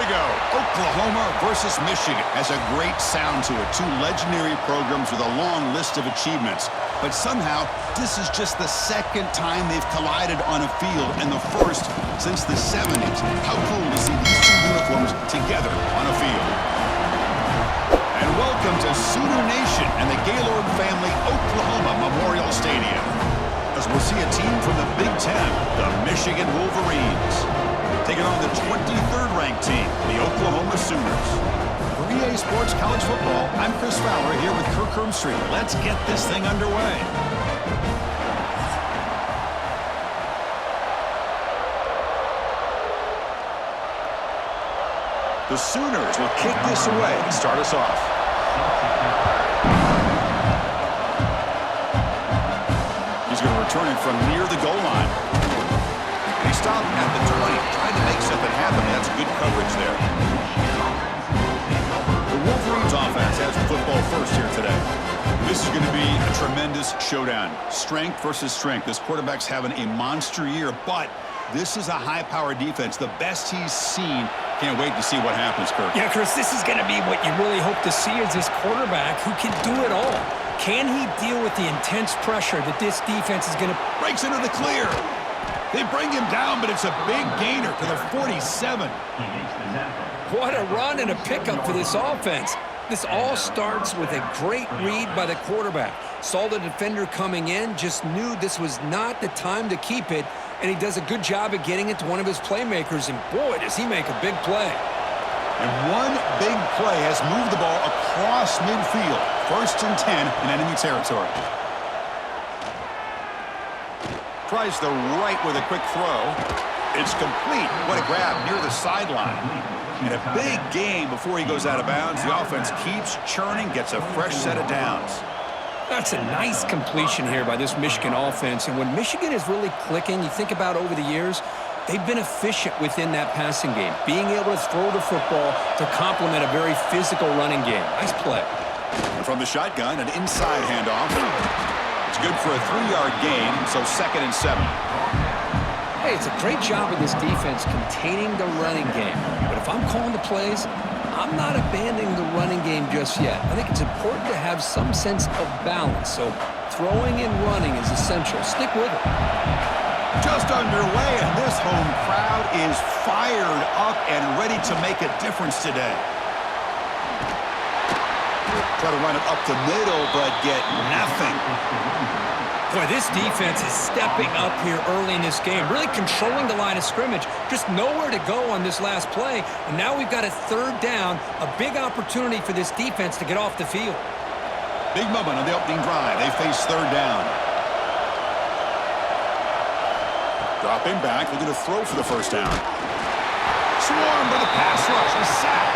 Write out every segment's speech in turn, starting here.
we go. Oklahoma versus Michigan has a great sound to it. Two legendary programs with a long list of achievements. But somehow, this is just the second time they've collided on a field, and the first since the 70s. How cool to see these two uniforms together on a field. And welcome to Sooner Nation and the Gaylord family Oklahoma Memorial Stadium, as we'll see a team from the Big Ten, the Michigan Wolverines, taking on the 23rd ranked team, the Oklahoma Sooners. For EA Sports College Football, I'm Chris Fowler here with Kirk Hermstreet. Let's get this thing underway. The Sooners will kick this away to start us off. He's going to return it from near the goal line. He stopped at the 20, trying to make something happen. That's good coverage there. The Wolverines offense has football first here today. This is going to be a tremendous showdown. Strength versus strength. This quarterback's having a monster year, but this is a high-powered defense. The best he's seen. Can't wait to see what happens, Kirk. Yeah, Chris, this is going to be what you really hope to see is this quarterback who can do it all. Can he deal with the intense pressure that this defense is going to... Breaks into the clear. They bring him down, but it's a big gainer to the 47. What a run and a pickup for this offense. This all starts with a great read by the quarterback. Saw the defender coming in, just knew this was not the time to keep it, and he does a good job of getting it to one of his playmakers, and boy, does he make a big play. And one big play has moved the ball across midfield. 1st and 10 in enemy territory. Tries the right with a quick throw. It's complete. What a grab near the sideline. And a big gain before he goes out of bounds. The offense keeps churning, gets a fresh set of downs. That's a nice completion here by this Michigan offense. And when Michigan is really clicking, you think about over the years, they've been efficient within that passing game, being able to throw the football to complement a very physical running game. Nice play. And from the shotgun, an inside handoff. It's good for a 3-yard gain, so 2nd and 7. Hey, it's a great job of this defense containing the running game. But if I'm calling the plays, I'm not abandoning the running game just yet. I think it's important to have some sense of balance. So throwing and running is essential. Stick with it. Just underway, and this home crowd is fired up and ready to make a difference today. Try to run it up the middle, but get nothing. Boy, this defense is stepping up here early in this game, really controlling the line of scrimmage. Just nowhere to go on this last play, and now we've got a 3rd down, a big opportunity for this defense to get off the field. Big moment on the opening drive. They face 3rd down. Dropping back, looking to throw for the 1st down. Swarmed by the pass rush, a sack.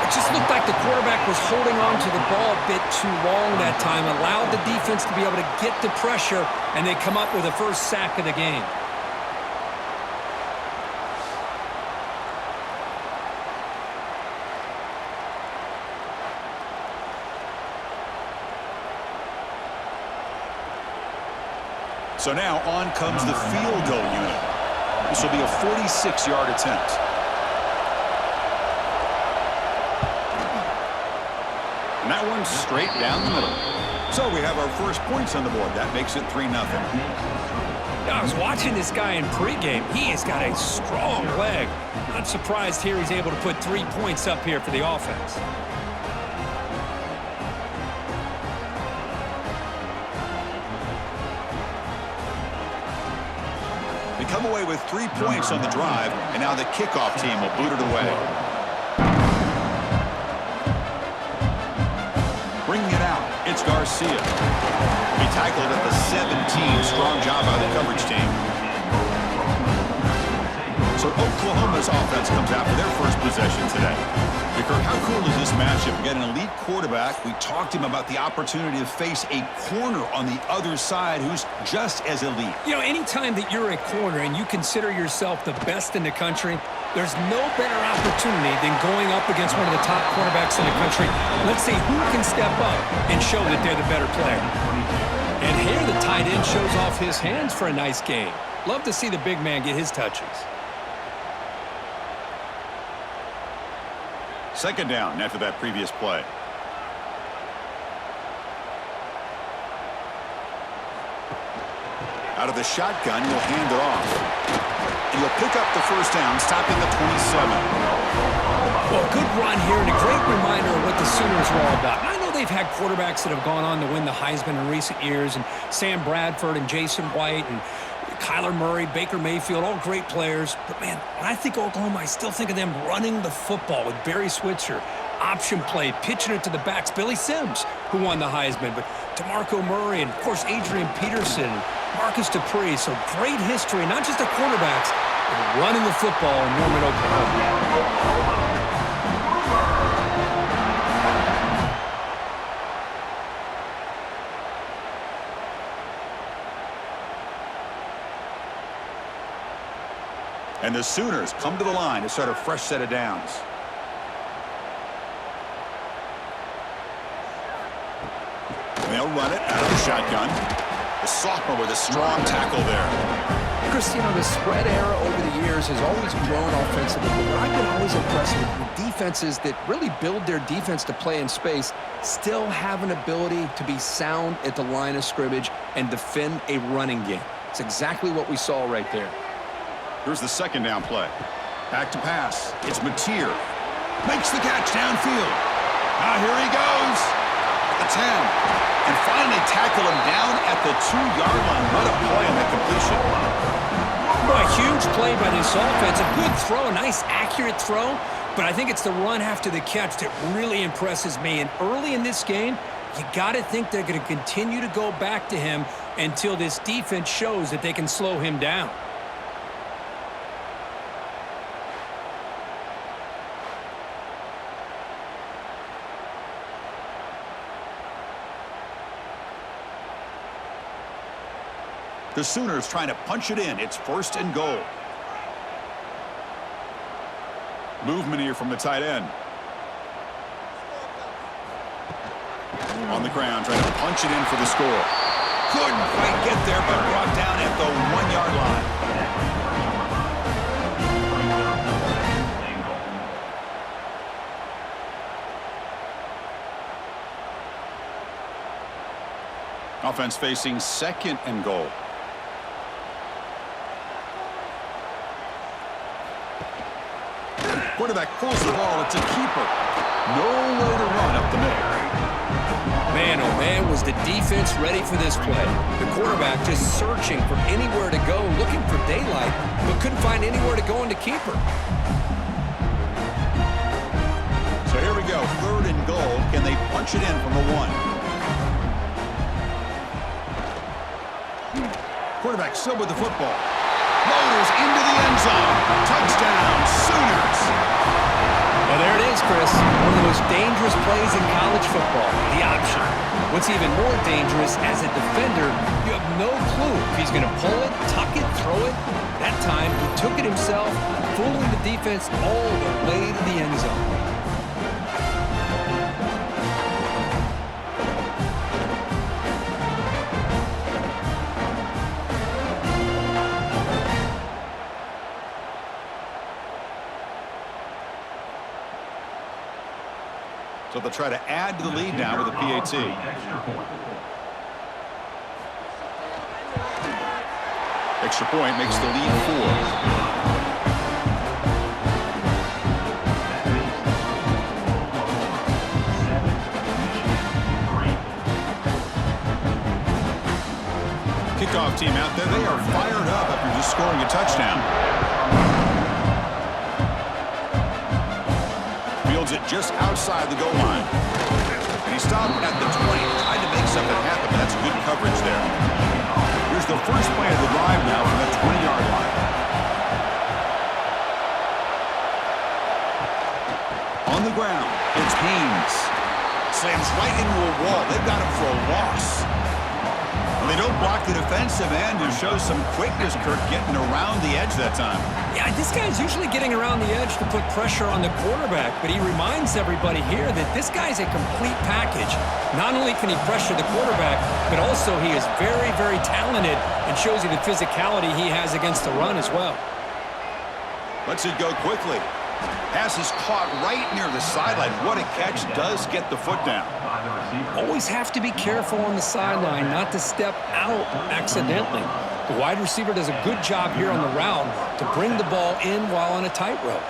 It just looked like the quarterback was holding on to the ball a bit too long that time, allowed the defense to be able to get the pressure, and they come up with the 1st sack of the game. So now on comes the field goal unit. This will be a 46-yard attempt. And that one's straight down the middle. So we have our first points on the board. That makes it 3-0. I was watching this guy in pregame. He has got a strong leg. Not surprised here he's able to put 3 points up here for the offense. They come away with 3 points on the drive, and now the kickoff team will boot it away. Bringing it out, it's Garcia. He tackled at the 17. Strong job by the coverage team. So Oklahoma's offense comes out for their first possession today. Kirk, how cool is this matchup? We got an elite quarterback. We talked to him about the opportunity to face a corner on the other side who's just as elite. You know, anytime that you're a corner and you consider yourself the best in the country, there's no better opportunity than going up against one of the top quarterbacks in the country. Let's see who can step up and show that they're the better player. And here the tight end shows off his hands for a nice game. Love to see the big man get his touches. Second down after that previous play. Out of the shotgun, he'll hand it off. And he'll pick up the first down, stopping the 27. Well, good run here and a great reminder of what the Sooners are all about. I know they've had quarterbacks that have gone on to win the Heisman in recent years, and Sam Bradford and Jason White and Kyler Murray, Baker Mayfield, all great players. But, man, when I think Oklahoma, I still think of them running the football with Barry Switzer. Option play, pitching it to the backs. Billy Sims, who won the Heisman, but DeMarco Murray and, of course, Adrian Peterson, Marcus Dupree. So great history, not just of quarterbacks, but running the football in Norman, Oklahoma. And the Sooners come to the line to start a fresh set of downs. They'll run it out of the shotgun. The sophomore with a strong tackle there. Chris, you know, the spread era over the years has always grown offensively, but what I've been always impressed with defenses that really build their defense to play in space still have an ability to be sound at the line of scrimmage and defend a running game. It's exactly what we saw right there. Here's the second down play. Back to pass. It's Mateer. Makes the catch downfield. Now here he goes. At the 10. And finally tackle him down at the 2-yard line. What a play on that completion. Well, a huge play by this offense. A good throw, a nice accurate throw. But I think it's the run after the catch that really impresses me. And early in this game, you got to think they're going to continue to go back to him until this defense shows that they can slow him down. The Sooners trying to punch it in. It's first and goal. Movement here from the tight end. On the ground, trying to punch it in for the score. Couldn't quite get there, but brought down at the 1-yard line. Offense facing second and goal. Quarterback pulls the ball. It's a keeper. Nowhere to run up the middle. Man, oh man, was the defense ready for this play. The quarterback just searching for anywhere to go, looking for daylight, but couldn't find anywhere to go in the keeper. So here we go, third and goal. Can they punch it in from the 1? Quarterback still with the football. Loaders into the end zone. Touchdown, Sooners. Well, there it is, Chris. One of the most dangerous plays in college football, the option. What's even more dangerous, as a defender, you have no clue if he's going to pull it, tuck it, throw it. That time, he took it himself, fooling the defense all the way to the end zone. So they'll try to add to the lead now with a PAT. Extra point makes the lead 4. Kickoff team out there. They are fired up after just scoring a touchdown. Fields it just outside the goal line. And he stopped at the 20. Tried to make something happen, but that's good coverage there. Here's the first play of the drive now from the 20-yard line. On the ground, it's Haynes. Slams right into a wall. They've got him for a loss. And they don't block the defensive end, who shows some quickness, Kirk, getting around the edge that time. Yeah, this guy's usually getting around the edge to put pressure on the quarterback, but he reminds everybody here that this guy's a complete package. Not only can he pressure the quarterback, but also he is very, very talented and shows you the physicality he has against the run as well. Lets it go quickly. Pass is caught right near the sideline. What a catch. Does get the foot down. Always have to be careful on the sideline not to step out accidentally. The wide receiver does a good job here on the route to bring the ball in while on a tightrope.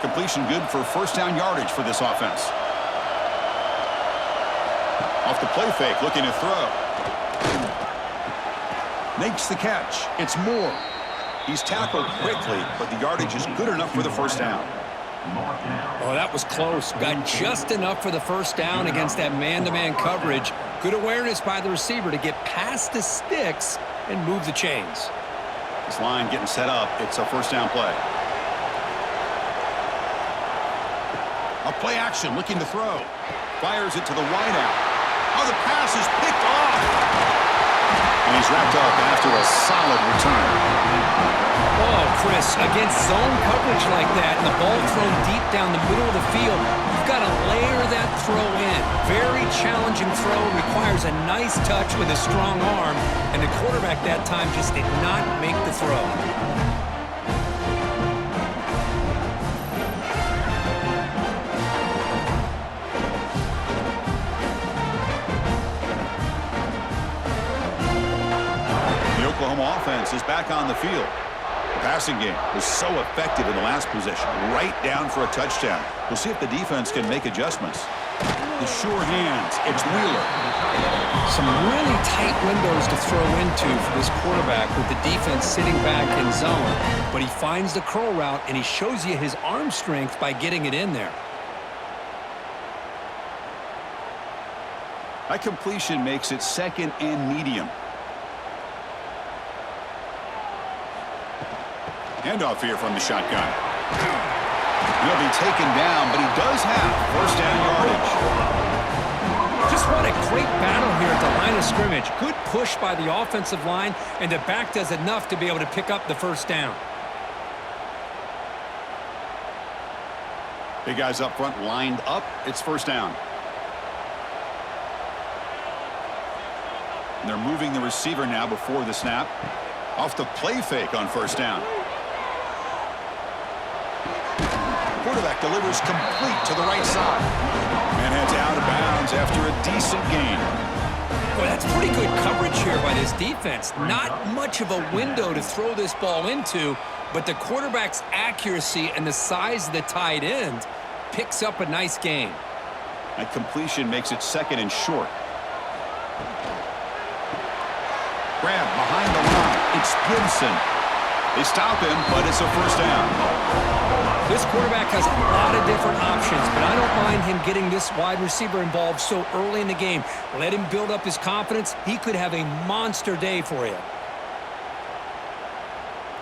Completion good for first down yardage for this offense. Off the play fake, looking to throw. Makes the catch. It's Moore. He's tackled quickly, but the yardage is good enough for the first down. Oh, that was close. Got just enough for the first down against that man-to-man coverage. Good awareness by the receiver to get past the sticks and move the chains. This line getting set up. It's a first down play. A play action, looking to throw. Fires it to the wideout. Oh, the pass is picked off. And he's wrapped up after a solid return. Oh, Chris, against zone coverage like that and the ball thrown deep down the middle of the field, you've got to layer that throw in. Very challenging throw, requires a nice touch with a strong arm, and the quarterback that time just did not make the throw. The Oklahoma offense is back on the field. The passing game was so effective in the last possession, right down for a touchdown. We'll see if the defense can make adjustments. The sure hands, it's Wheeler. Some really tight windows to throw into for this quarterback with the defense sitting back in zone. But he finds the curl route, and he shows you his arm strength by getting it in there. That completion makes it second and medium. Handoff here from the shotgun. He'll be taken down, but he does have first down yardage. Just what a great battle here at the line of scrimmage. Good push by the offensive line, and the back does enough to be able to pick up the first down. Big guys up front lined up. It's first down. And they're moving the receiver now before the snap. Off the play fake on first down. Quarterback delivers complete to the right side. And heads out of bounds after a decent gain. Well, that's pretty good coverage here by this defense. Not much of a window to throw this ball into, but the quarterback's accuracy and the size of the tight end picks up a nice gain. That completion makes it second and short. Grab behind the line. It's Gibson. They stop him, but it's a first down. This quarterback has a lot of different options, but I don't mind him getting this wide receiver involved so early in the game. Let him build up his confidence. He could have a monster day for you.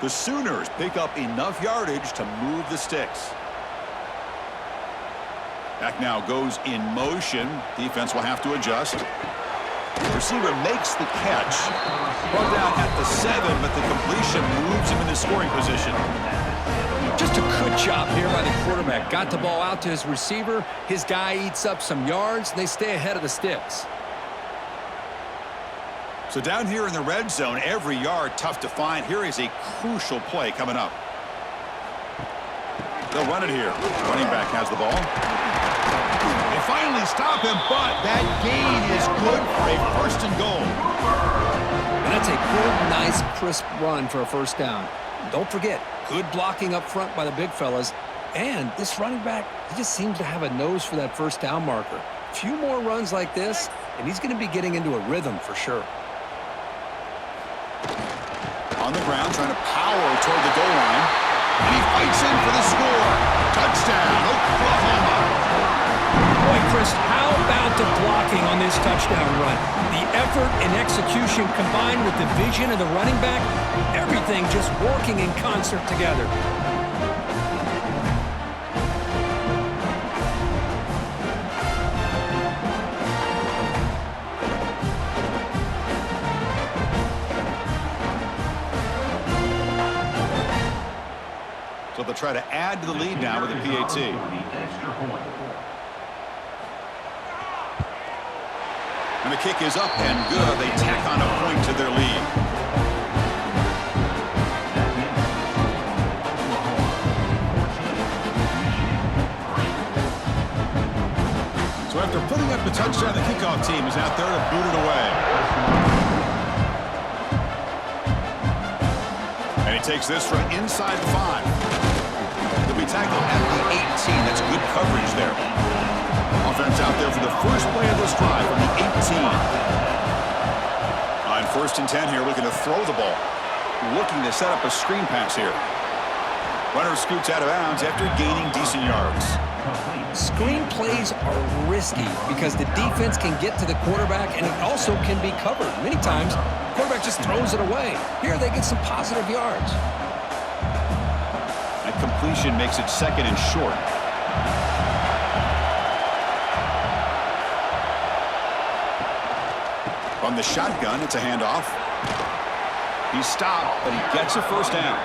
The Sooners pick up enough yardage to move the sticks. Back now goes in motion. Defense will have to adjust. Receiver makes the catch. Brought down at the 7, but the completion moves him into scoring position. Just a good job here by the quarterback. Got the ball out to his receiver. His guy eats up some yards. They stay ahead of the sticks. So down here in the red zone, every yard tough to find. Here is a crucial play coming up. They'll run it here. Running back has the ball. They finally stop him, but that gain is good for a first and goal. And that's a good, nice, crisp run for a first down. Don't forget, good blocking up front by the big fellas. And this running back, he just seems to have a nose for that first down marker. A few more runs like this, and he's going to be getting into a rhythm for sure. On the ground, trying to power toward the goal line. And he fights in for the score. Touchdown, Oklahoma. Boy, Chris, how about the blocking on this touchdown run? The effort and execution combined with the vision of the running back, everything just working in concert together. So they'll try to add to the lead now with a PAT. And the kick is up and good. They tack on a point to their lead. the touchdown, the kickoff team is out there to boot it away. And he takes this from inside the 5. He'll be tackled at the 18. That's good coverage there. Offense out there for the first play of this drive from the 18. On 1st and 10 here, looking to throw the ball. Looking to set up a screen pass here. Runner scoots out of bounds after gaining decent yards. Screen plays are risky because the defense can get to the quarterback and it also can be covered. Many times, the quarterback just throws it away. Here they get some positive yards. That completion makes it 2nd and short. From the shotgun, it's a handoff. He's stopped, but he gets a first down.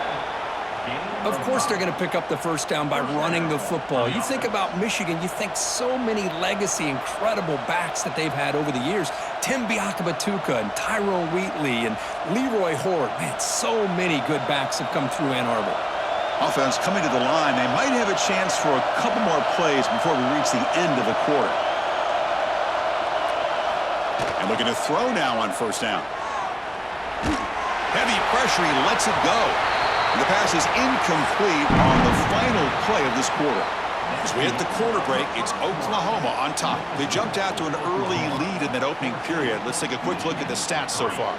Of course they're going to pick up the first down by running the football. You think about Michigan, you think so many legacy, incredible backs that they've had over the years. Tim Biakabatuka and Tyrone Wheatley and Leroy Horde. Man, so many good backs have come through Ann Arbor. Offense coming to the line. They might have a chance for a couple more plays before we reach the end of the quarter. And looking to throw now on first down. Heavy pressure, he lets it go. And the pass is incomplete on the final play of this quarter. As we hit the quarter break, it's Oklahoma on top. They jumped out to an early lead in that opening period. Let's take a quick look at the stats so far.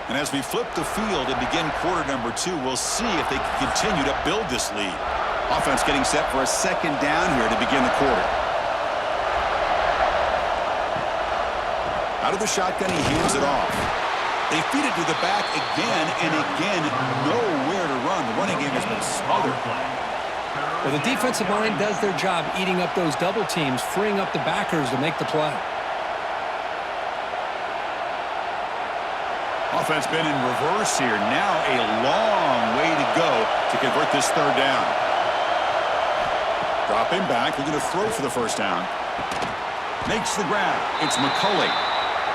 And as we flip the field and begin quarter number 2, we'll see if they can continue to build this lead. Offense getting set for a 2nd down here to begin the quarter. Out of the shotgun, he hands it off. They feed it to the back again and again. Nowhere to run. The running game has been smothered. Well, the defensive line does their job eating up those double teams, freeing up the backers to make the play. Offense been in reverse here. Now a long way to go to convert this 3rd down. Dropping back, looking to throw for the first down. Makes the grab. It's McCulley.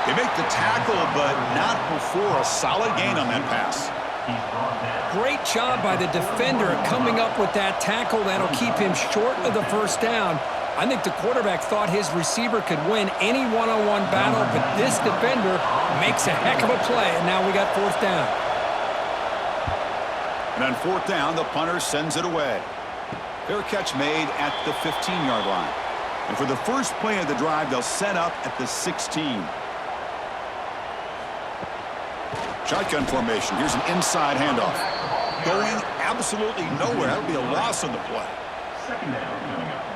They make the tackle, but not before a solid gain on that pass. Great job by the defender coming up with that tackle that'll keep him short of the first down. I think the quarterback thought his receiver could win any one-on-one battle, but this defender makes a heck of a play, and now we got 4th down. And on 4th down, the punter sends it away. Fair catch made at the 15-yard line. And for the first play of the drive, they'll set up at the 16. Shotgun formation. Here's an inside handoff. Going absolutely nowhere. That would be a loss on the play.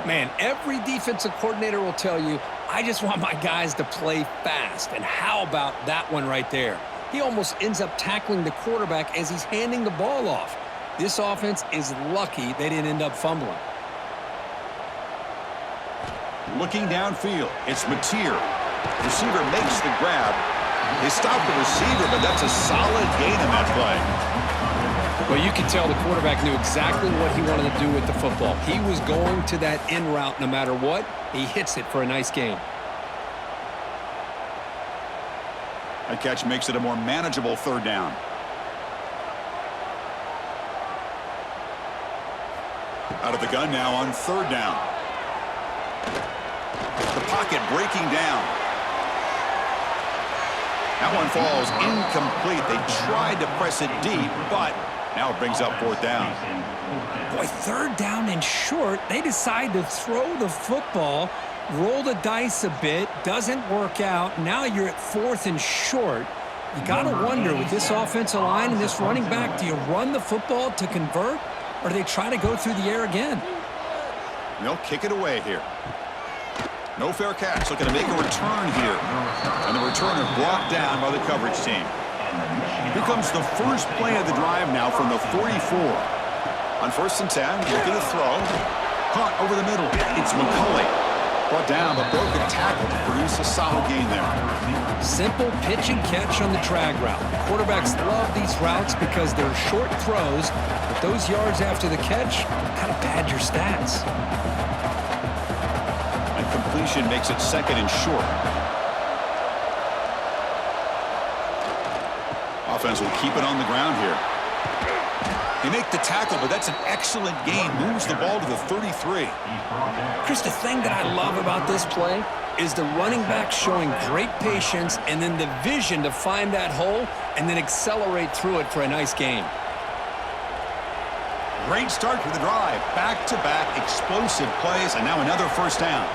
Man, every defensive coordinator will tell you, I just want my guys to play fast. And how about that one right there? He almost ends up tackling the quarterback as he's handing the ball off. This offense is lucky they didn't end up fumbling. Looking downfield, it's Mateer. Receiver makes the grab. They stop the receiver, but that's a solid gain in that play. Well, you can tell the quarterback knew exactly what he wanted to do with the football. He was going to that in route no matter what. He hits it for a nice gain. That catch makes it a more manageable 3rd down. Out of the gun now on 3rd down. The pocket breaking down. That one falls incomplete. They tried to press it deep, but now it brings up 4th down. Boy, 3rd down and short. They decide to throw the football, roll the dice a bit, doesn't work out. Now you're at 4th and short. You got to wonder, with this offensive line and this running back, do you run the football to convert, or do they try to go through the air again? They'll kick it away here. No fair catch. Looking to make a return here. And the returner brought down by the coverage team. Here comes the first play of the drive now from the 44. On 1st and 10, looking to throw. Caught over the middle. It's McCulley. Brought down, but broken tackle to produce a solid gain there. Simple pitch and catch on the drag route. Quarterbacks love these routes because they're short throws, but those yards after the catch kind of pad your stats. And completion makes it 2nd and short. Offense will keep it on the ground here. They make the tackle, but that's an excellent gain. Moves the ball to the 33. Chris, the thing that I love about this play is the running back showing great patience and then the vision to find that hole and then accelerate through it for a nice gain. Great start for the drive. Back-to-back explosive plays, and now another first down.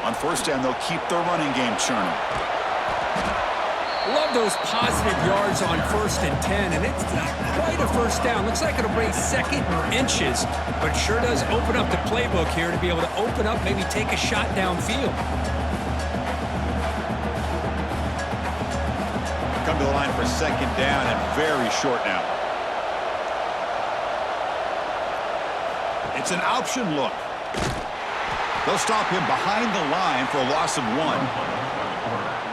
On first down, they'll keep their running game churning. Love those positive yards on 1st and 10, and it's not quite a first down. Looks like it'll break second in inches, but sure does open up the playbook here to be able to open up, maybe take a shot downfield. Come to the line for second down and very short now. It's an option look. They'll stop him behind the line for a loss of 1.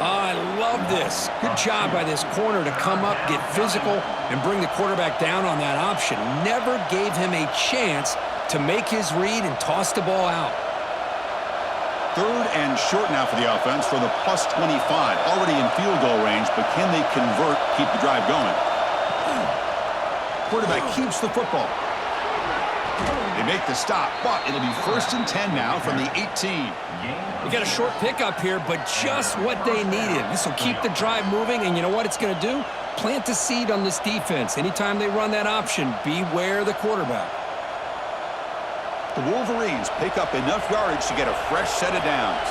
I love this. Good job by this corner to come up, get physical, and bring the quarterback down on that option. Never gave him a chance to make his read and toss the ball out. Third and short now for the offense for the plus 25. Already in field goal range, but can they convert, keep the drive going? Quarterback keeps the football. They make the stop, but it'll be 1st and 10 now from the 18. We got a short pickup here, but just what they needed. This will keep the drive moving, and you know what it's going to do? Plant a seed on this defense. Anytime they run that option, beware the quarterback. The Wolverines pick up enough yardage to get a fresh set of downs.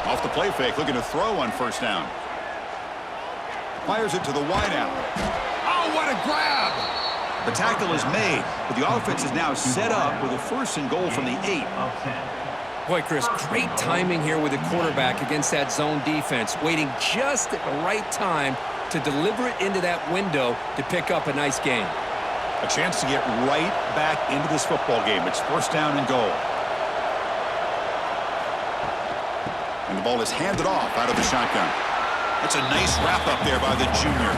Off the play fake, looking to throw on first down. Fires it to the wideout. Oh, what a grab! The tackle is made, but the offense is now set up with a 1st and goal from the 8. Boy, Chris, great timing here with the quarterback against that zone defense, waiting just at the right time to deliver it into that window to pick up a nice gain. A chance to get right back into this football game. It's 1st down and goal. And the ball is handed off out of the shotgun. That's a nice wrap up there by the junior.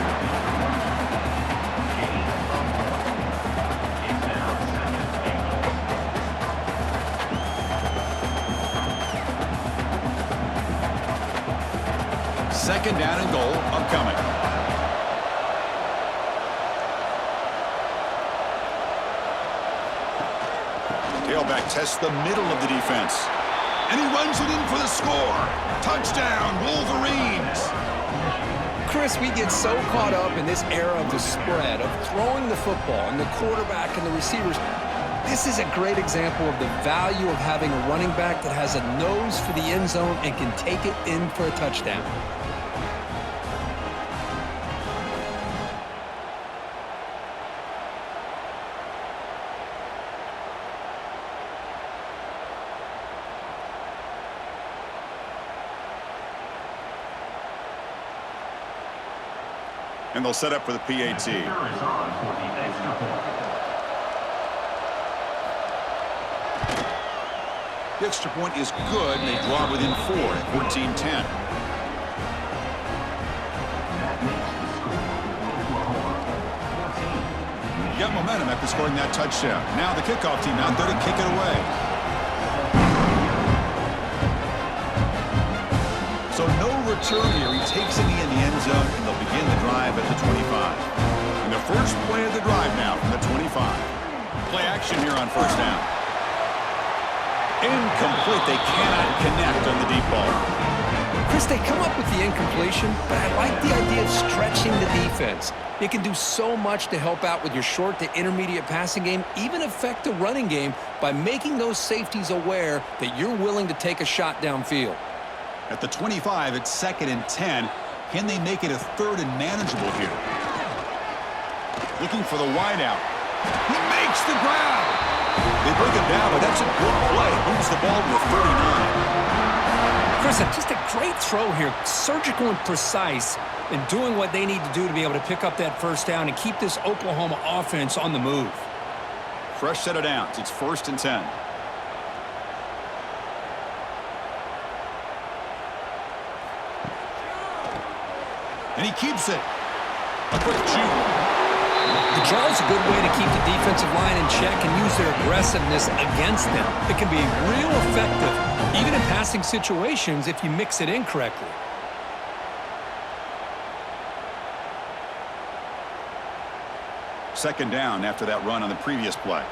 Second down and goal upcoming. Tailback tests the middle of the defense. And he runs it in for the score. Touchdown, Wolverines. Chris, we get so caught up in this era of the spread, of throwing the football, and the quarterback and the receivers. This is a great example of the value of having a running back that has a nose for the end zone and can take it in for a touchdown. And they'll set up for the PAT. The extra point is good, and they draw within 4 at 14-10. Got momentum after scoring that touchdown. Now the kickoff team out there to kick it away. So no return here. He takes it in the end zone, and they'll begin the drive at the 25. And the first play of the drive now from the 25. Play action here on first down. Incomplete. They cannot connect on the deep ball. Chris, they come up with the incompletion, but I like the idea of stretching the defense. It can do so much to help out with your short to intermediate passing game, even affect the running game by making those safeties aware that you're willing to take a shot downfield. At the 25, it's 2nd and 10. Can they make it a 3rd and manageable here? Looking for the wideout. He makes the grab. They bring him down, but that's a good play. Moves the ball to the 39. Chris, just a great throw here. Surgical and precise in doing what they need to do to be able to pick up that first down and keep this Oklahoma offense on the move. Fresh set of downs. It's 1st and 10. And he keeps it. A quick chew. The draw is a good way to keep the defensive line in check and use their aggressiveness against them. It can be real effective, even in passing situations, if you mix it in correctly. Second down after that run on the previous play.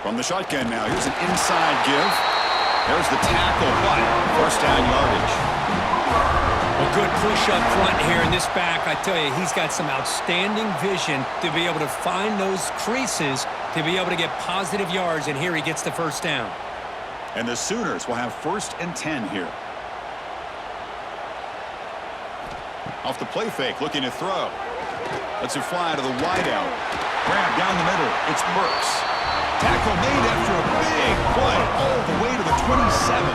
From the shotgun now, here's an inside give. There's the tackle, but first down yardage. A good push up front here in this back. I tell you, he's got some outstanding vision to be able to find those creases, to be able to get positive yards, and here he gets the first down. And the Sooners will have 1st and 10 here. Off the play fake, looking to throw. Lets it fly to the wideout. Grab down the middle. It's Burks. Tackle made after a big play all the way to the 27.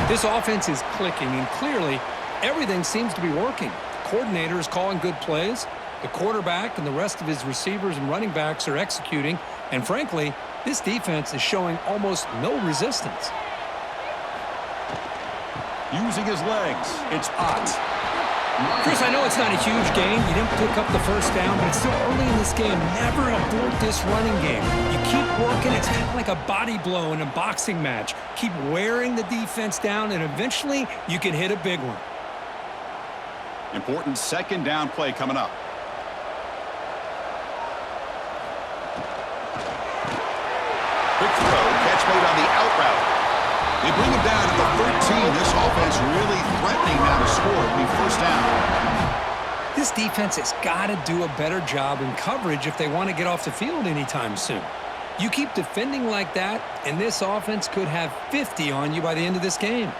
This offense is clicking, and clearly everything seems to be working. The coordinator is calling good plays. The quarterback and the rest of his receivers and running backs are executing. And frankly, this defense is showing almost no resistance. Using his legs, it's Ott. Chris, I know it's not a huge game. You didn't pick up the first down, but it's still early in this game. Never abort this running game. You keep working. It's kind of like a body blow in a boxing match. Keep wearing the defense down, and eventually you can hit a big one. Important second down play coming up. Quick throw, catch made on the out route. They bring him down at the 13. This offense really threatening now to score. It'll be first down. This defense has got to do a better job in coverage if they want to get off the field anytime soon. You keep defending like that, and this offense could have 50 on you by the end of this game.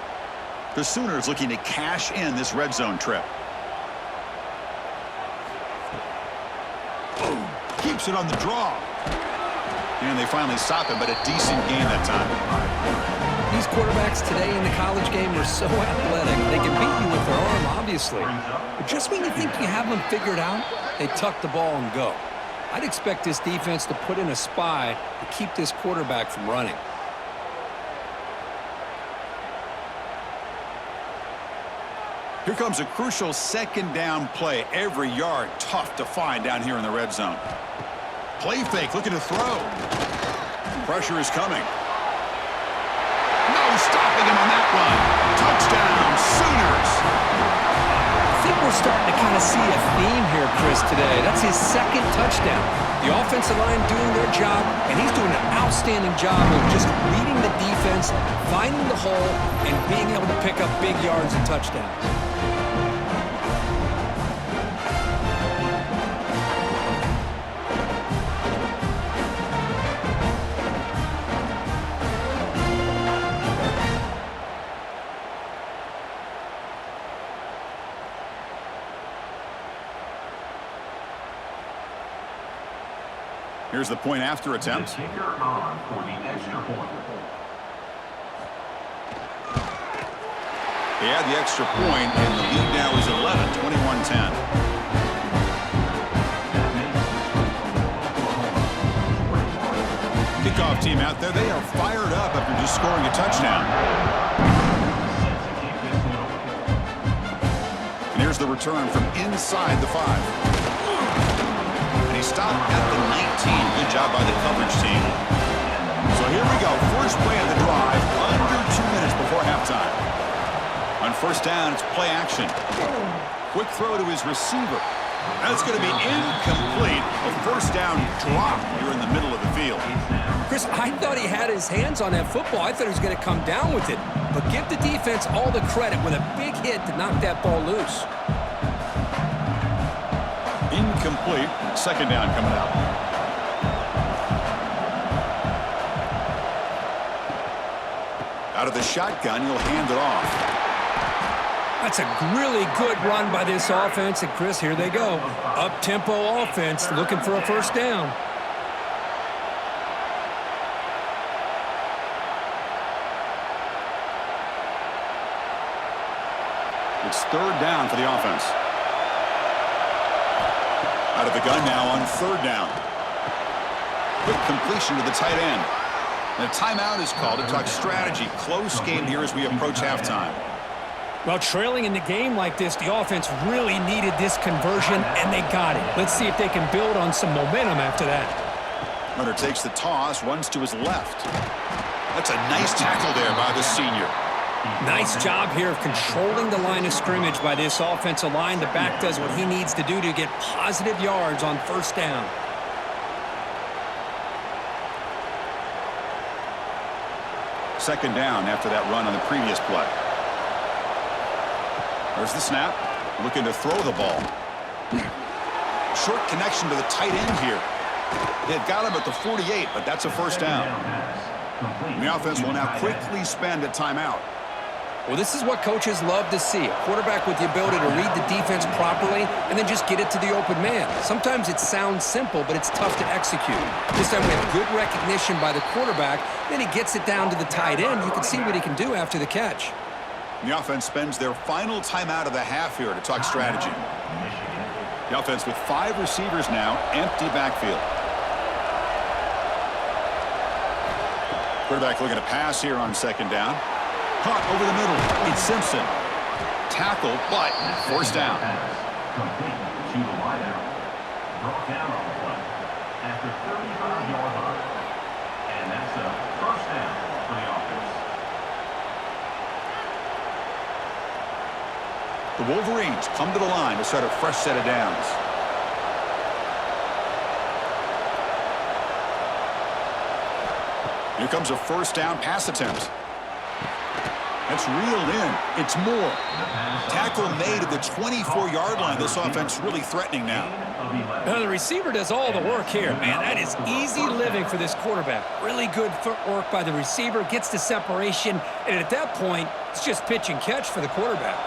The Sooners looking to cash in this red zone trip. Keeps it on the draw. And they finally stop him, but a decent gain that time. These quarterbacks today in the college game are so athletic. They can beat you with their arm, obviously. But just when you think you have them figured out, they tuck the ball and go. I'd expect this defense to put in a spy to keep this quarterback from running. Here comes a crucial second down play. Every yard tough to find down here in the red zone. Play fake, looking to throw. Pressure is coming. No stopping him on that one. Touchdown, Sooners. I think we're starting to kind of see a theme here, Chris, today. That's his second touchdown. The offensive line doing their job, and he's doing an outstanding job of just leading the defense, finding the hole, and being able to pick up big yards and touchdowns. Here's the point after attempt. The kicker on for the extra point. They add the extra point, and the lead now is 11, 21-10. Kickoff team out there. They are fired up after just scoring a touchdown. And here's the return from inside the 5. He stopped at the 19. Good job by the coverage team. So here we go. First play of the drive, under 2 minutes before halftime. On first down, it's play action. Quick throw to his receiver. That's going to be incomplete. A first down drop here in the middle of the field. Chris, I thought he had his hands on that football. I thought he was going to come down with it. But give the defense all the credit with a big hit to knock that ball loose. Incomplete. Second down coming out. Out of the shotgun, he'll hand it off. That's a really good run by this offense. And, Chris, here they go. Up-tempo offense looking for a first down. It's third down for the offense. Out of the gun now on third down. Quick completion to the tight end. And a timeout is called to talk strategy. Close game here as we approach halftime. Well, trailing in the game like this, the offense really needed this conversion, and they got it. Let's see if they can build on some momentum after that. Runner takes the toss, runs to his left. That's a nice tackle there by the senior. Nice job here of controlling the line of scrimmage by this offensive line. The back does what he needs to do to get positive yards on first down. Second down after that run on the previous play. There's the snap. Looking to throw the ball. Short connection to the tight end here. They've got him at the 48, but that's a first down. And the offense will now quickly spend a timeout. Well, this is what coaches love to see. A quarterback with the ability to read the defense properly and then just get it to the open man. Sometimes it sounds simple, but it's tough to execute. This time we have good recognition by the quarterback. Then he gets it down to the tight end. You can see what he can do after the catch. The offense spends their final timeout of the half here to talk strategy. The offense with 5 receivers now, empty backfield. Quarterback looking to pass here on second down. Caught over the middle. It's Simpson. Tackle, but forced down. Complete to the wideout. Brought down on the play after 35 yards on it. And that's a first down for the offense. The Wolverines come to the line to start a fresh set of downs. Here comes a first down pass attempt. That's reeled in. It's Moore. Tackle made at the 24-yard line. This offense really threatening now. Now the receiver does all the work here, man. That is easy living for this quarterback. Really good footwork by the receiver, gets the separation, and at that point, it's just pitch and catch for the quarterback.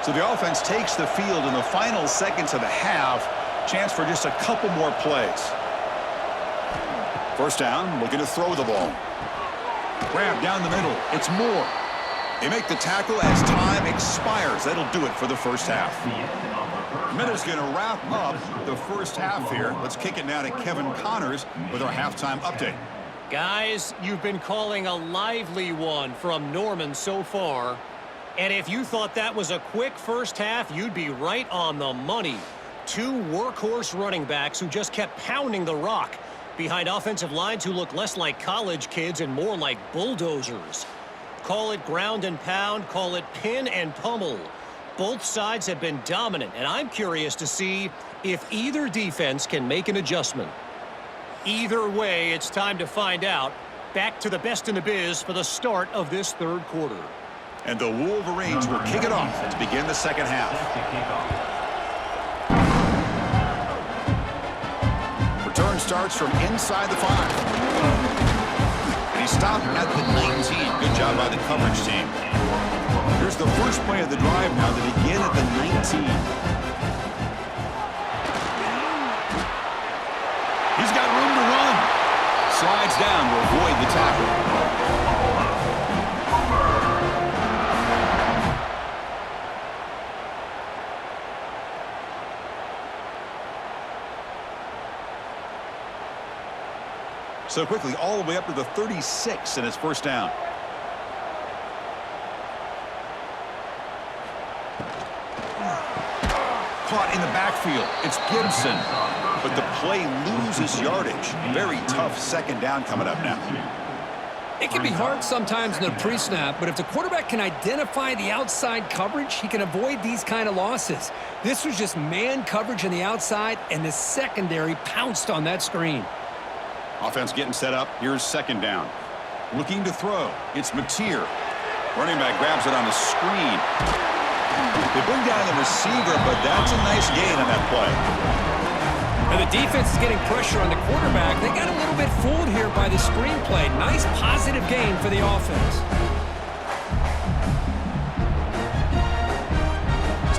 So the offense takes the field in the final seconds of the half. Chance for just a couple more plays. First down, looking to throw the ball. Grab down the middle. It's Moore. They make the tackle as time expires. That'll do it for the first half. Minutes going to wrap up the first half here. Let's kick it now to Kevin Connors with our halftime update. Guys, you've been calling a lively one from Norman so far. And if you thought that was a quick first half, you'd be right on the money. 2 workhorse running backs who just kept pounding the rock behind offensive lines who look less like college kids and more like bulldozers. Call it ground and pound, call it pin and pummel. Both sides have been dominant, and I'm curious to see if either defense can make an adjustment. Either way, it's time to find out. Back to the best in the biz for the start of this third quarter. And the Wolverines will kick it off to begin the second half. Return starts from inside the 5. He stopped at the 19. Good job by the coverage team. Here's the first play of the drive now to begin at the 19. He's got room to run. Slides down to avoid the tackle. So quickly, all the way up to the 36 and it's first down. Caught in the backfield. It's Gibson. But the play loses yardage. Very tough second down coming up now. It can be hard sometimes in the pre-snap, but if the quarterback can identify the outside coverage, he can avoid these kind of losses. This was just man coverage on the outside, and the secondary pounced on that screen. Offense getting set up. Here's second down. Looking to throw. It's Mateer. Running back grabs it on the screen. They bring down the receiver, but that's a nice gain on that play. And the defense is getting pressure on the quarterback. They got a little bit fooled here by the screen play. Nice positive gain for the offense.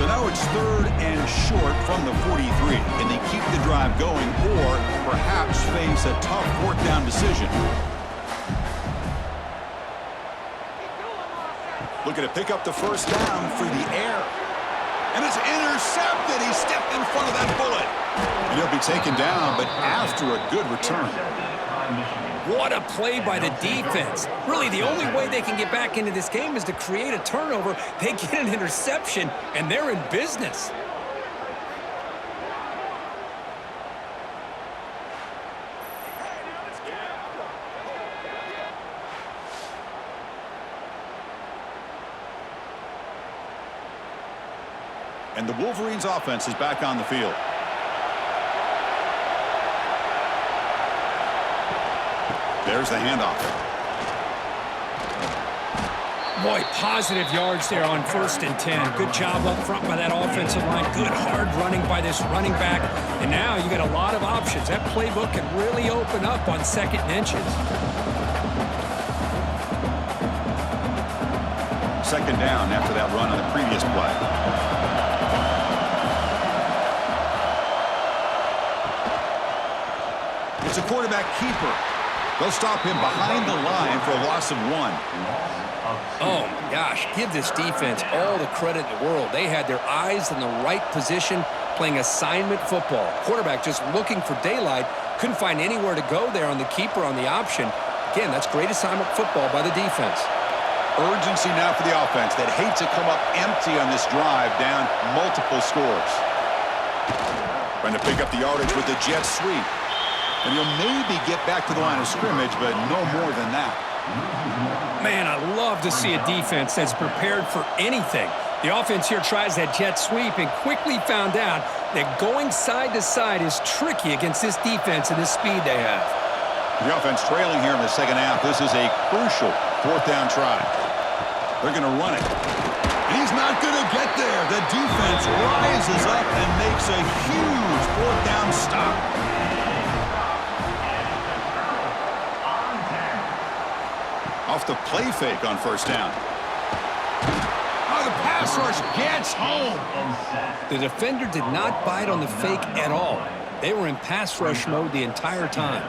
So now it's third and short from the 43. Can they keep the drive going or perhaps face a tough fourth down decision? Looking to pick up the first down through the air. And it's intercepted. He stepped in front of that bullet. And he'll be taken down, but after a good return. What a play by the defense. Really, the only way they can get back into this game is to create a turnover. They get an interception, and they're in business. And the Wolverines offense is back on the field. There's the handoff. Boy, positive yards there on 1st and 10. Good job up front by that offensive line. Good hard running by this running back. And now you got a lot of options. That playbook can really open up on 2nd and inches. 2nd down after that run on the previous play. It's a quarterback keeper. They'll stop him behind the line for a loss of 1. Oh, my gosh. Give this defense all the credit in the world. They had their eyes in the right position, playing assignment football. Quarterback just looking for daylight. Couldn't find anywhere to go there on the keeper on the option. Again, that's great assignment football by the defense. Urgency now for the offense that hates to come up empty on this drive, down multiple scores. Trying to pick up the yardage with the jet sweep. And he'll maybe get back to the line of scrimmage, but no more than that. Man, I love to see a defense that's prepared for anything. The offense here tries that jet sweep and quickly found out that going side to side is tricky against this defense and this speed they have. The offense trailing here in the 2nd half. This is a crucial 4th down try. They're going to run it. He's not going to get there. The defense rises up and makes a huge 4th down stop. Off the play fake on 1st down. Oh, the pass rush gets home. The defender did not bite on the fake at all. They were in pass rush mode the entire time.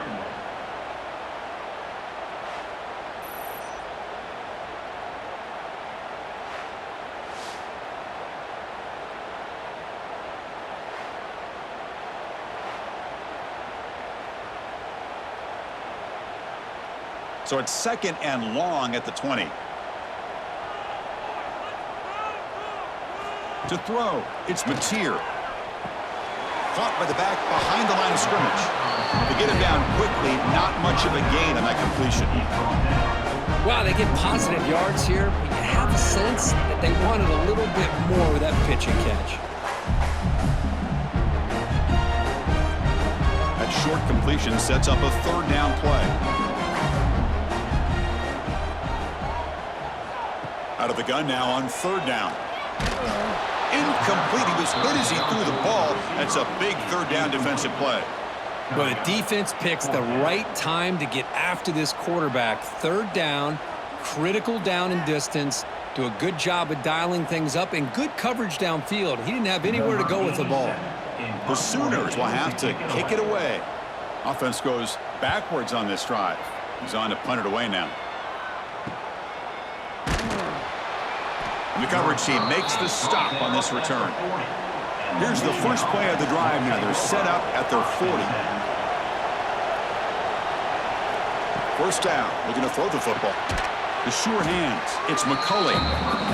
So it's 2nd and long at the 20. To throw, it's Mateer. Caught by the back behind the line of scrimmage. To get him down quickly, not much of a gain on that completion. Wow, they get positive yards here, but you have a sense that they wanted a little bit more with that pitch and catch. That short completion sets up a 3rd down play. Out of the gun now on 3rd down. Incomplete. He was hit as he threw the ball. That's a big 3rd down defensive play. Well, the defense picks the right time to get after this quarterback. 3rd down, critical down and distance. Do a good job of dialing things up and good coverage downfield. He didn't have anywhere to go with the ball. The Sooners will have to kick it away. Offense goes backwards on this drive. He's on to punt it away now. The coverage team makes the stop on this return. Here's the first play of the drive now. They're set up at their 40. 1st down, looking to throw the football. The sure hands, it's McCulley.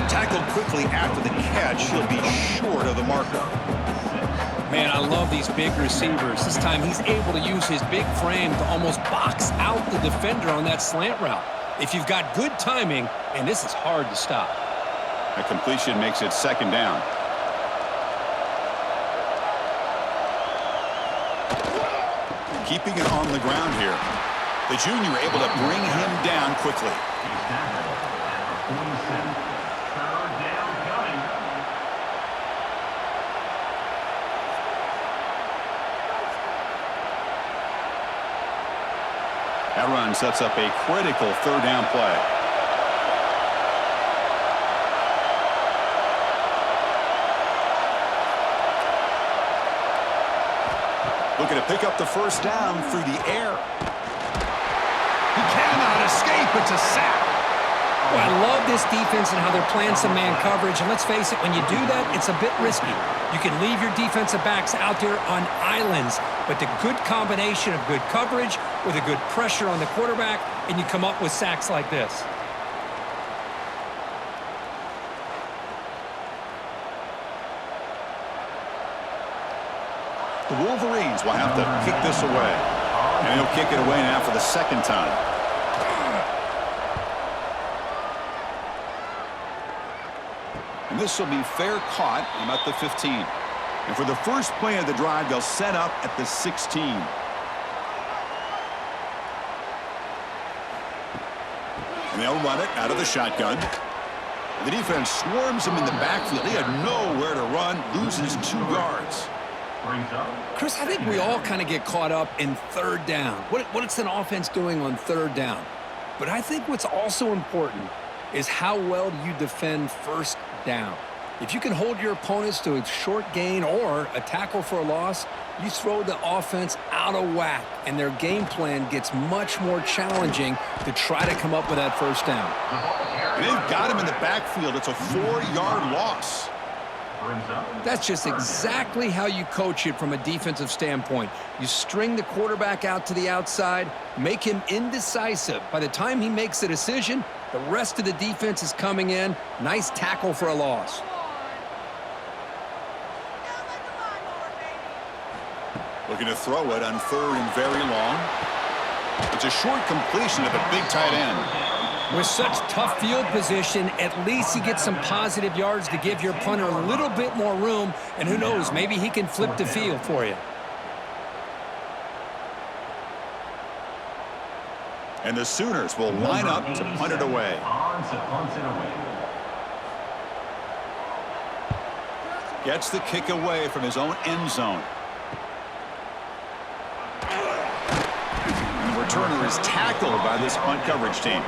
Tackled quickly after the catch. He'll be short of the marker. Man, I love these big receivers. This time he's able to use his big frame to almost box out the defender on that slant route. If you've got good timing, and this is hard to stop. A completion makes it 2nd down. Keeping it on the ground here. The junior able to bring him down quickly. That run sets up a critical 3rd down play. Looking to pick up the 1st down through the air. He cannot escape. It's a sack. Well, I love this defense and how they're playing some man coverage. And let's face it, when you do that, it's a bit risky. You can leave your defensive backs out there on islands, but the good combination of good coverage with a good pressure on the quarterback, and you come up with sacks like this. The Wolverines will have to kick this away. And he'll kick it away now for the 2nd time. And this will be fair caught about the 15. And for the first play of the drive, they'll set up at the 16. And they'll run it out of the shotgun. The defense swarms him in the backfield. He had nowhere to run, loses 2 yards. Chris, I think we all kind of get caught up in third down. What's an offense doing on third down? But I think what's also important is how well do you defend first down. If you can hold your opponents to a short gain or a tackle for a loss, you throw the offense out of whack, and their game plan gets much more challenging to try to come up with that first down. And they've got him in the backfield. It's a 4-yard loss. That's just exactly how you coach it from a defensive standpoint. You string the quarterback out to the outside, make him indecisive. By the time he makes a decision, the rest of the defense is coming in. Nice tackle for a loss. Looking to throw it on 3rd and very long. It's a short completion of the big tight end. With such tough field position, at least you get some positive yards to give your punter a little bit more room, and who knows, maybe he can flip the field for you. And the Sooners will line up to punt it away. Gets the kick away from his own end zone. And the returner is tackled by this punt coverage team.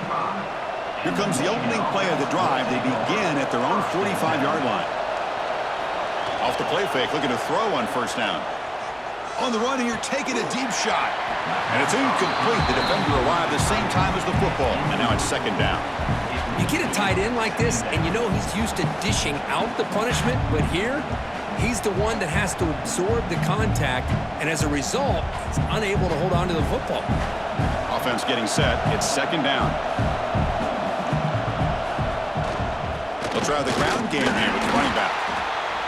Here comes the opening play of the drive. They begin at their own 45-yard line. Off the play fake, looking to throw on first down. On the run here, taking a deep shot. And it's incomplete. The defender arrived the same time as the football. And now it's second down. You get a tight end like this, and you know he's used to dishing out the punishment, but here, he's the one that has to absorb the contact, and as a result, he's unable to hold on to the football. Offense getting set. It's second down. They'll try the ground game here with the running back.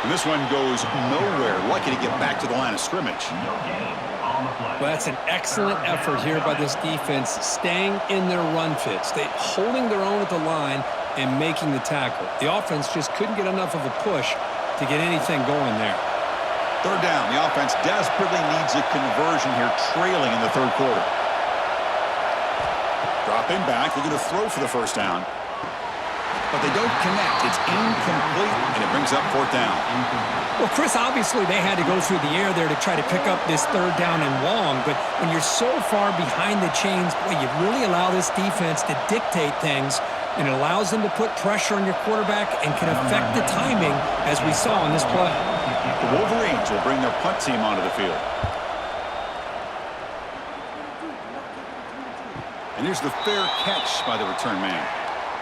And this one goes nowhere. Lucky to get back to the line of scrimmage. Well, that's an excellent effort here by this defense, staying in their run fits. They holding their own at the line and making the tackle. The offense just couldn't get enough of a push to get anything going there. Third down. The offense desperately needs a conversion here, trailing in the third quarter. Dropping back, looking to throw for the first down. But they don't connect. It's incomplete, and it brings up fourth down. Well, Chris, obviously they had to go through the air there to try to pick up this third down and long, but when you're so far behind the chains, boy, you really allow this defense to dictate things, and it allows them to put pressure on your quarterback and can affect the timing, as we saw in this play. The Wolverines will bring their punt team onto the field. And here's the fair catch by the return man.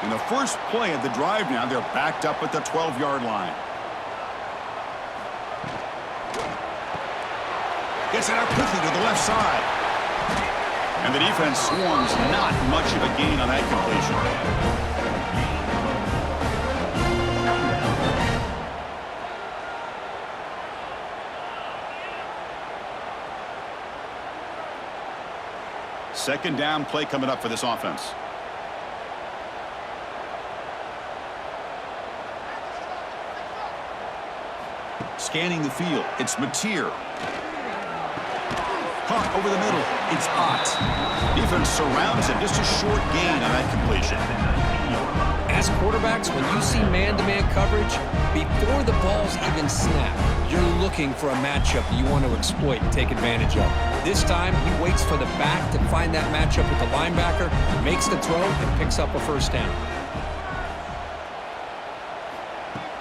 In the first play of the drive now, they're backed up at the 12-yard line. Gets it out quickly to the left side. And the defense swarms, not much of a gain on that completion. Second down play coming up for this offense. Scanning the field, it's Mateer. Caught over the middle, it's Ott. Defense surrounds him, just a short gain on that completion. As quarterbacks, when you see man-to-man coverage, before the ball's even snapped, you're looking for a matchup that you want to exploit and take advantage of. This time, he waits for the back to find that matchup with the linebacker, makes the throw, and picks up a first down.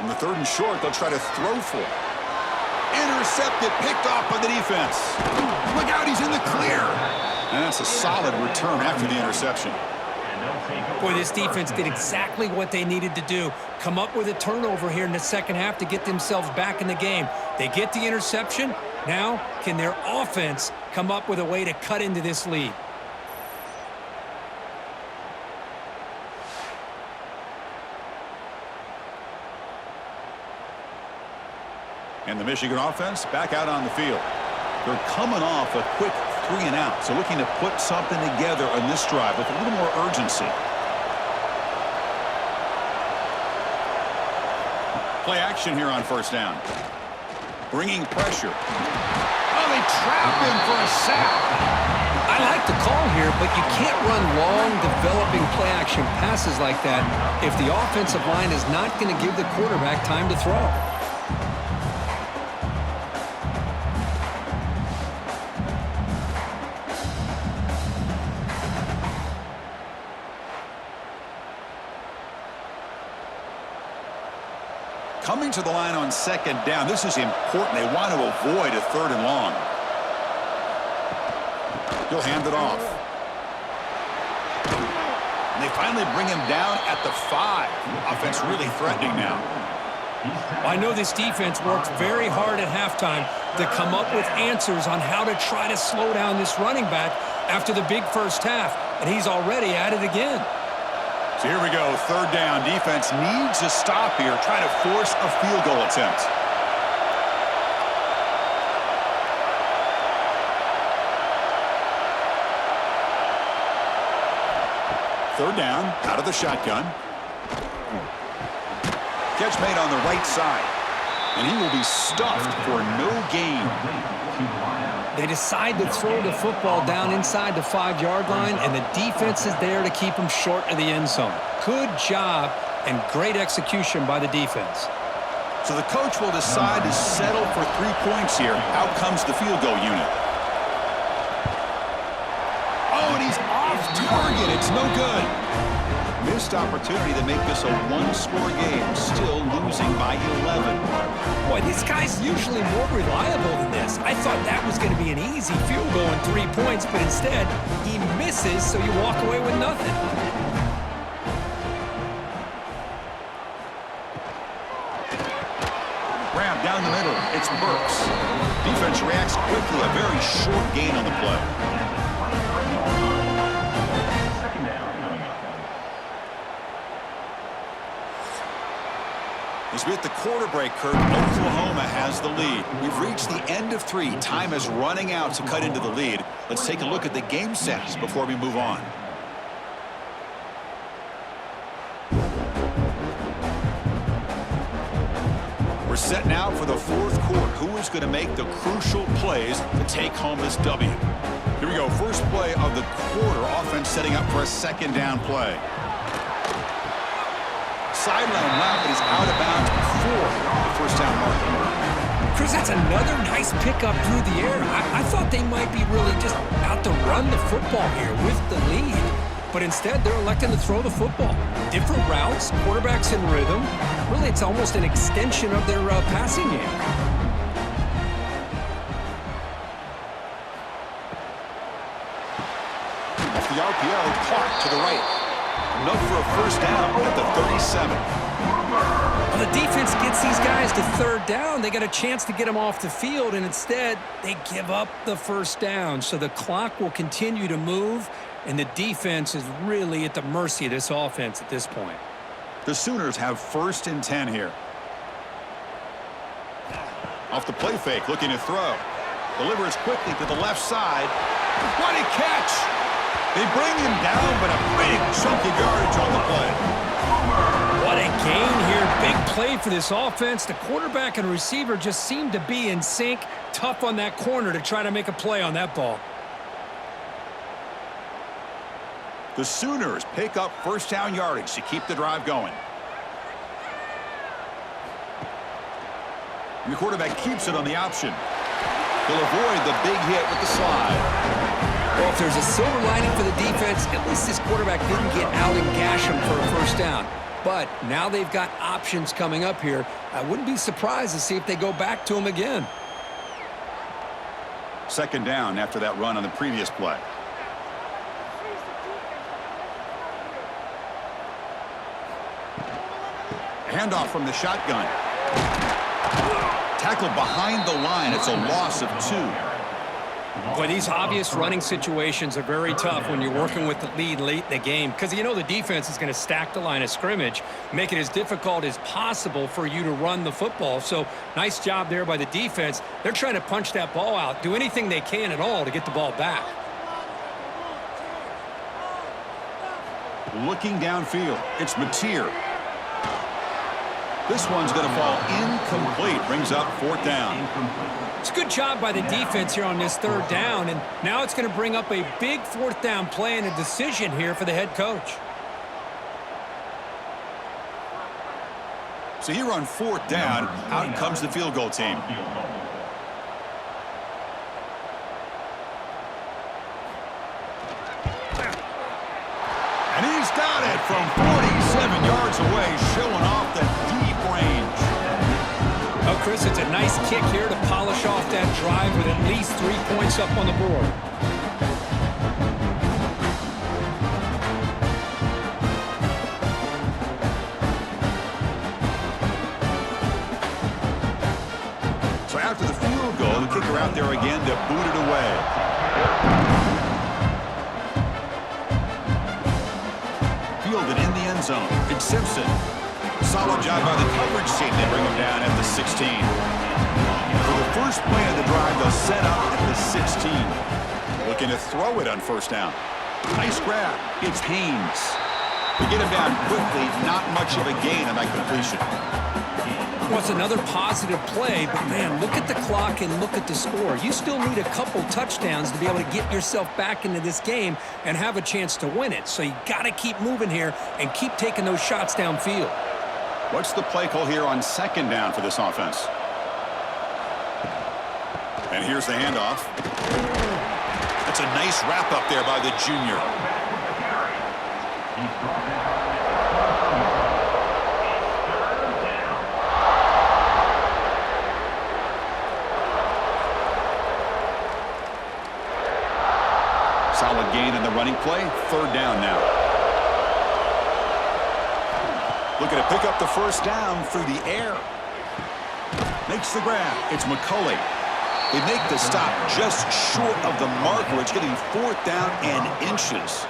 In the third and short, they'll try to throw for it. Intercepted, picked off by the defense. Look out, he's in the clear. And that's a solid return after the interception. Boy, this defense did exactly what they needed to do. Come up with a turnover here in the second half to get themselves back in the game. They get the interception. Now, can their offense come up with a way to cut into this lead? And the Michigan offense back out on the field. They're coming off a quick 3-and-out, so looking to put something together on this drive with a little more urgency. Play action here on first down. Bringing pressure. Oh, they trap him for a sack. I like the call here, but you can't run long, developing play-action passes like that if the offensive line is not going to give the quarterback time to throw. Coming to the line on second down, this is important. They want to avoid a third and long. He'll hand it off. And they finally bring him down at the 5. Offense really threatening now. I know this defense worked very hard at halftime to come up with answers on how to try to slow down this running back after the big first half, and he's already at it again. So here we go, third down. Defense needs a stop here, trying to force a field goal attempt. Third down, out of the shotgun. Catch made on the right side. And he will be stuffed for no gain. They decide to throw the football down inside the 5-yard line, and the defense is there to keep them short of the end zone. Good job and great execution by the defense. So the coach will decide to settle for 3 points here. Out comes the field goal unit. Oh, and he's off target. It's no good. Missed opportunity to make this a one-score game, still losing by 11. Boy, this guy's usually more reliable than this. I thought that was going to be an easy field goal and 3 points, but instead, he misses, so you walk away with nothing. Grab down the middle. It's Burks. Defense reacts quickly. A very short gain on the play. As we hit the quarter break, Kurt, Oklahoma has the lead. We've reached the end of 3. Time is running out to cut into the lead. Let's take a look at the game stats before we move on. We're setting out for the 4th quarter. Who is going to make the crucial plays to take home this W? Here we go. First play of the quarter. Offense setting up for a second down play. Sideline route, but he's out of bounds before the first down marker. Chris, that's another nice pickup through the air. I thought they might be really just out to run the football here with the lead. But instead, they're electing to throw the football. Different routes, quarterbacks in rhythm. Really, it's almost an extension of their passing game. Off the RPO, Clark to the right. Enough for a first down at the 37. Well, the defense gets these guys to third down. They got a chance to get them off the field, and instead they give up the first down. So the clock will continue to move, and the defense is really at the mercy of this offense at this point. The Sooners have 1st and 10 here. Off the play fake, looking to throw. Delivers quickly to the left side. What a catch! They bring him down, but a big chunk of yardage on the play. What a gain here. Big play for this offense. The quarterback and receiver just seem to be in sync. Tough on that corner to try to make a play on that ball. The Sooners pick up first down yardage to keep the drive going. And the quarterback keeps it on the option. He'll avoid the big hit with the slide. Well, if there's a silver lining for the defense, at least this quarterback didn't get out and gash him for a first down. But now they've got options coming up here. I wouldn't be surprised to see if they go back to him again. Second down after that run on the previous play. Handoff from the shotgun. Tackled behind the line. It's a loss of 2. Boy, these obvious running situations are very tough when you're working with the lead late in the game because you know the defense is going to stack the line of scrimmage, make it as difficult as possible for you to run the football. So nice job there by the defense. They're trying to punch that ball out, do anything they can at all to get the ball back. Looking downfield, it's Mateer. This one's going to fall incomplete. Brings up 4th down. It's a good job by the defense here on this 3rd down, and now it's going to bring up a big 4th down play and a decision here for the head coach. So here on 4th down, out comes the field goal team. And he's got it from 47 yards away, showing off the deep range. Oh, Chris, it's a nice kick here to polish off that drive with at least 3 points up on the board. So after the field goal, the kicker out there again to boot it away. Fielded in the end zone. It's Simpson. Solid job by the coverage team. They bring him down at the 16. For the first play of the drive, they'll set up at the 16. Looking to throw it on 1st down. Nice grab. It's Haynes. To get him down quickly, not much of a gain on that completion. Well, it's another positive play, but, man, look at the clock and look at the score. You still need a couple touchdowns to be able to get yourself back into this game and have a chance to win it. So you got to keep moving here and keep taking those shots downfield. What's the play call here on 2nd down for this offense? And here's the handoff. That's a nice wrap up there by the junior. Solid gain in the running play. 3rd down now. Looking to pick up the 1st down through the air. Makes the grab. It's McCulley. They make the stop just short of the marker. It's getting 4th down and inches.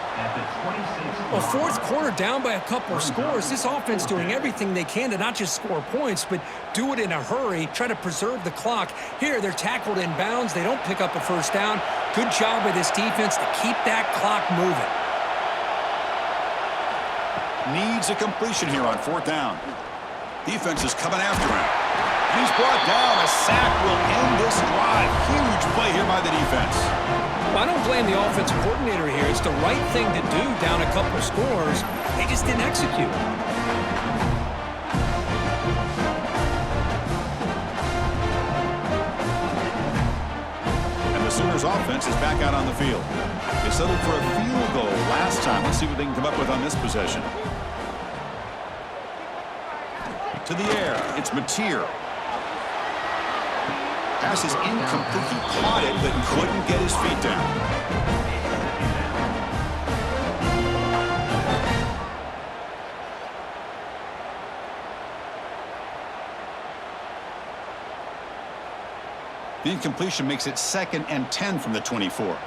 Well, 4th quarter down by a couple of scores. This offense doing everything they can to not just score points, but do it in a hurry, try to preserve the clock. Here, they're tackled in bounds. They don't pick up a 1st down. Good job by this defense to keep that clock moving. Needs a completion here on 4th down. Defense is coming after him. He's brought down. A sack will end this drive. Huge play here by the defense. Well, I don't blame the offensive coordinator here. It's the right thing to do down a couple scores. They just didn't execute. And the Sooners offense is back out on the field. They settled for a field goal last time. Let's see what they can come up with on this possession. To the air. It's Mateer. Pass is incomplete. He caught it, but couldn't get his feet down. The incompletion makes it 2nd and 10 from the 24.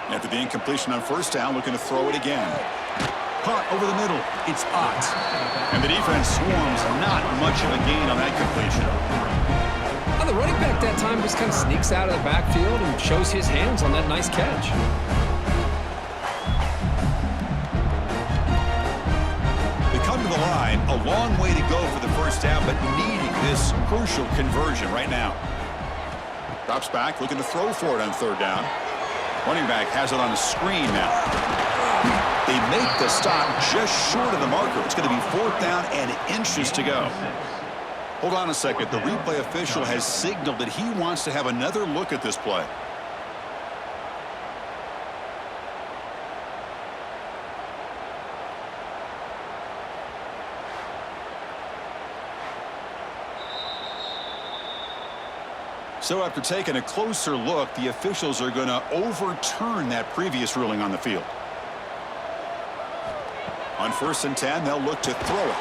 After the incompletion on 1st down, looking to throw it again. Caught over the middle. It's Ott. And the defense swarms. Not much of a gain on that completion. Well, the running back that time just kind of sneaks out of the backfield and shows his hands on that nice catch. They come to the line. A long way to go for the 1st down, but needing this crucial conversion right now. Drops back, looking to throw for it on 3rd down. Running back has it on the screen now. They make the stop just short of the marker. It's going to be 4th down and inches to go. Hold on a second. The replay official has signaled that he wants to have another look at this play. So after taking a closer look, the officials are going to overturn that previous ruling on the field. On 1st and 10, they'll look to throw it.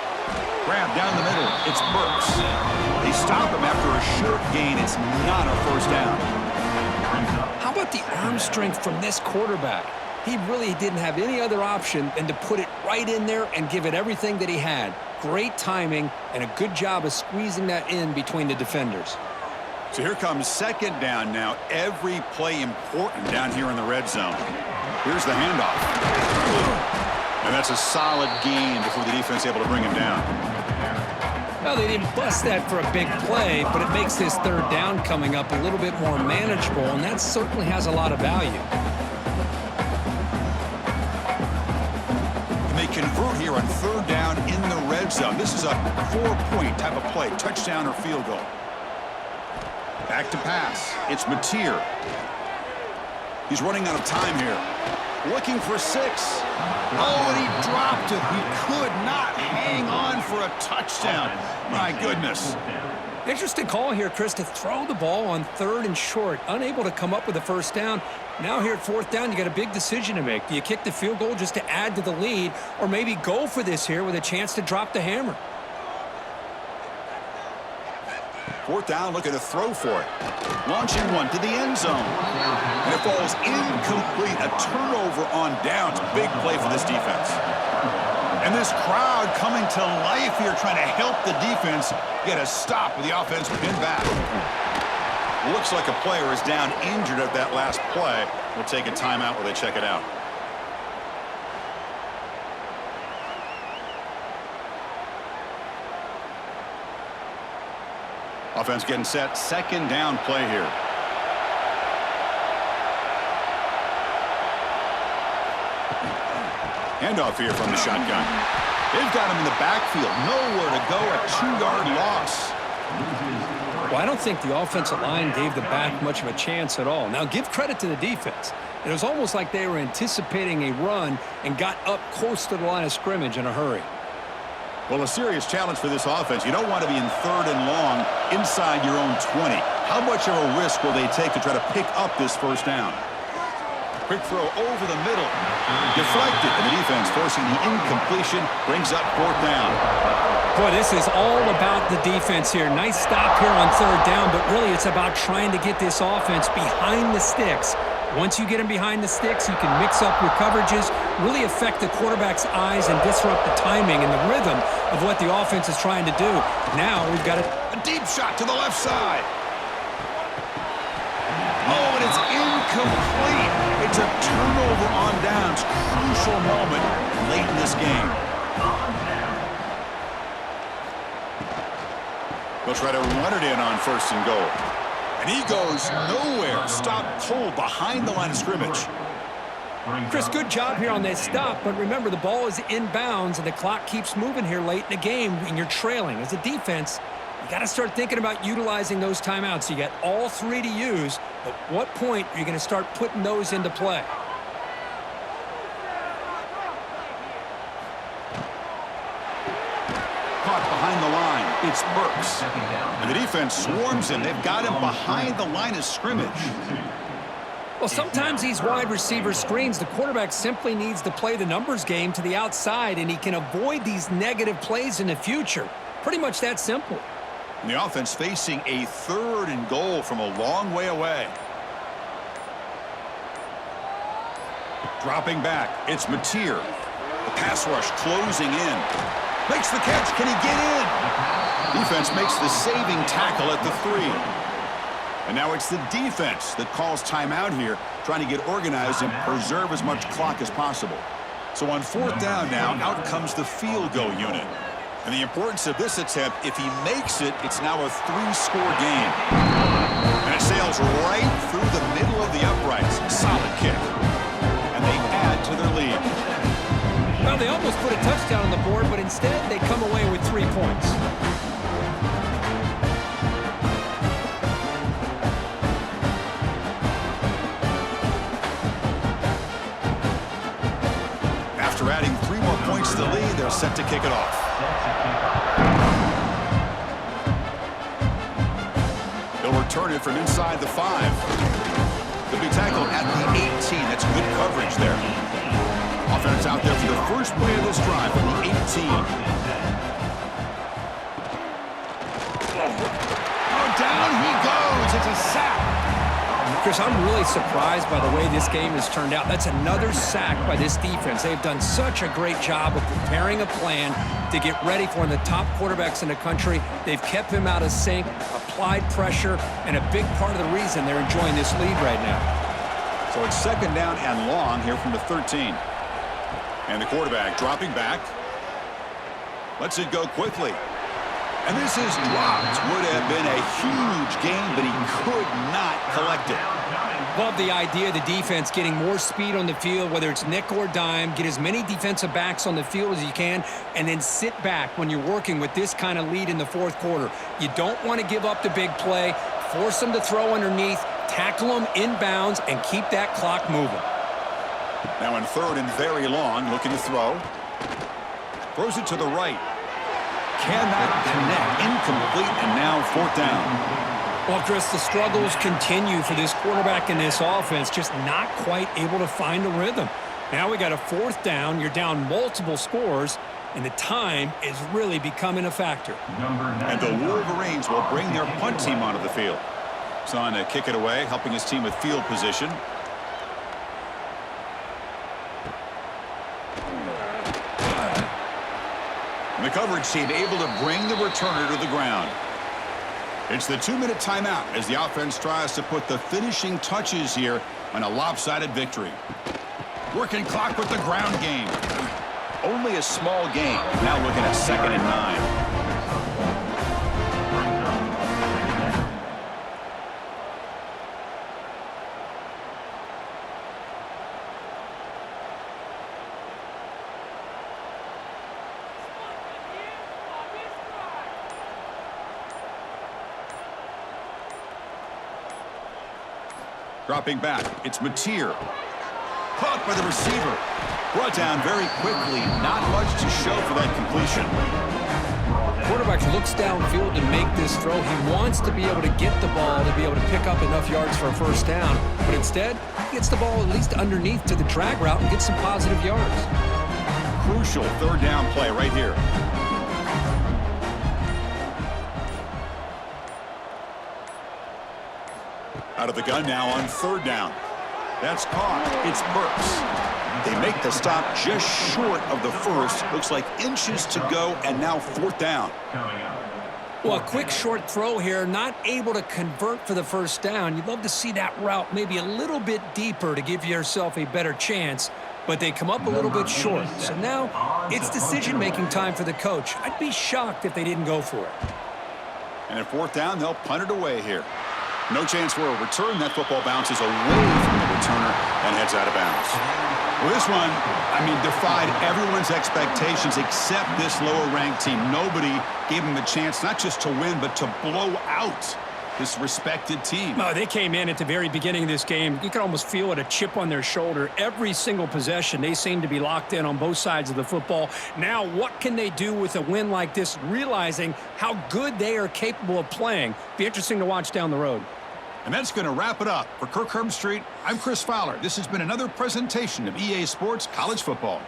Grab down the middle. It's Burks. They stop him after a short gain. It's not a 1st down. How about the arm strength from this quarterback? He really didn't have any other option than to put it right in there and give it everything that he had. Great timing and a good job of squeezing that in between the defenders. So here comes 2nd down now. Every play important down here in the red zone. Here's the handoff. And that's a solid gain before the defense able to bring him down. Well, they didn't bust that for a big play, but it makes this third down coming up a little bit more manageable, and that certainly has a lot of value. And they convert here on third down in the red zone. This is a 4-point type of play, touchdown or field goal. Back to pass. It's Mateer. He's running out of time here. Looking for 6. Oh, and he dropped it. He could not hang on for a touchdown. My goodness. Interesting call here, Chris, to throw the ball on 3rd and short. Unable to come up with a first down. Now here at 4th down, you got a big decision to make. Do you kick the field goal just to add to the lead, or maybe go for this here with a chance to drop the hammer? 4th down, looking to throw for it. Launching one to the end zone. And it falls incomplete. A turnover on downs. Big play for this defense. And this crowd coming to life here, trying to help the defense get a stop with the offense pinned back. Looks like a player is down injured at that last play. We'll take a timeout while they check it out. Offense getting set. 2nd down play here. Handoff here from the shotgun. They've got him in the backfield. Nowhere to go. A 2-yard loss. Well, I don't think the offensive line gave the back much of a chance at all. Now, give credit to the defense. It was almost like they were anticipating a run and got up close to the line of scrimmage in a hurry. Well, a serious challenge for this offense. You don't want to be in 3rd and long inside your own 20. How much of a risk will they take to try to pick up this first down? Quick throw over the middle. Deflected, and the defense forcing the incompletion brings up 4th down. Boy, this is all about the defense here. Nice stop here on 3rd down, but really it's about trying to get this offense behind the sticks. Once you get them behind the sticks, you can mix up your coverages, really affect the quarterback's eyes and disrupt the timing and the rhythm of what the offense is trying to do. Now we've got a deep shot to the left side. Oh, and it's incomplete. It's a turnover on downs. Crucial moment late in this game. They'll try to run it in on 1st and goal. And he goes nowhere. Stopped cold behind the line of scrimmage. Chris, good job here on that stop, but remember, the ball is inbounds and the clock keeps moving here late in the game and you're trailing. As a defense, you got to start thinking about utilizing those timeouts. You got all 3 to use. At what point are you going to start putting those into play? Caught behind the line. It's Burks. And the defense swarms him. They've got him behind the line of scrimmage. Well, sometimes these wide receiver screens, the quarterback simply needs to play the numbers game to the outside, and he can avoid these negative plays in the future. Pretty much that simple. And the offense facing a 3rd and goal from a long way away. Dropping back, it's Mateer. The pass rush closing in. Makes the catch. Can he get in? Defense makes the saving tackle at the 3. And now it's the defense that calls timeout here, trying to get organized and preserve as much clock as possible. So on 4th down now, out comes the field goal unit. And the importance of this attempt, if he makes it, it's now a 3-score game. And it sails right through the middle of the uprights. Solid kick. And they add to their lead. Well, they almost put a touchdown on the board, but instead they come away with 3 points. After adding 3 more points to the lead, they're set to kick it off. They'll return it from inside the 5. They'll be tackled at the 18. That's good coverage there. Offense out there for the first play of this drive from the 18. Oh, down he goes. It's a sack. Chris, I'm really surprised by the way this game has turned out. That's another sack by this defense. They've done such a great job of preparing a plan to get ready for one of the top quarterbacks in the country. They've kept him out of sync, applied pressure, and a big part of the reason they're enjoying this lead right now. So it's 2nd down and long here from the 13. And the quarterback dropping back. Lets it go quickly. And this is dropped. Would have been a huge gain, but he could not collect it. Love the idea of the defense getting more speed on the field, whether it's nickel or dime. Get as many defensive backs on the field as you can, and then sit back when you're working with this kind of lead in the fourth quarter. You don't want to give up the big play. Force them to throw underneath, tackle them inbounds, and keep that clock moving. Now in third and very long, looking to throw. Throws it to the right. Cannot connect. Incomplete, and now fourth down. Well, Chris, the struggles continue for this quarterback in this offense, just not quite able to find a rhythm. Now we got a fourth down. You're down multiple scores, and the time is really becoming a factor. And the Wolverines will bring their punt team onto the field. Son to kick it away, helping his team with field position. And the coverage team able to bring the returner to the ground. It's the 2-minute timeout as the offense tries to put the finishing touches here on a lopsided victory. Working clock with the ground game. Only a small gain. Now looking at 2nd and 9. Dropping back, it's Mateer. Caught by the receiver. Brought down very quickly. Not much to show for that completion. Quarterback looks downfield to make this throw. He wants to be able to get the ball to be able to pick up enough yards for a first down. But instead, he gets the ball at least underneath to the drag route and gets some positive yards. Crucial third down play right here. Out of the gun now on third down. That's caught. It's Burks. They make the stop just short of the first. Looks like inches to go, and now fourth down. Well, a quick short throw here, not able to convert for the first down. You'd love to see that route maybe a little bit deeper to give yourself a better chance, but they come up a little bit short. So now it's decision-making time for the coach. I'd be shocked if they didn't go for it. And at fourth down, they'll punt it away here. No chance for a return. That football bounces away from the returner and heads out of bounds. Well, this one, defied everyone's expectations except this lower-ranked team. Nobody gave them a chance not just to win, but to blow out this respected team. No, they came in at the very beginning of this game. You could almost feel it, a chip on their shoulder. Every single possession, they seem to be locked in on both sides of the football. Now, what can they do with a win like this, realizing how good they are capable of playing? Be interesting to watch down the road. And that's going to wrap it up. For Kirk Herbstreit, I'm Chris Fowler. This has been another presentation of EA Sports College Football.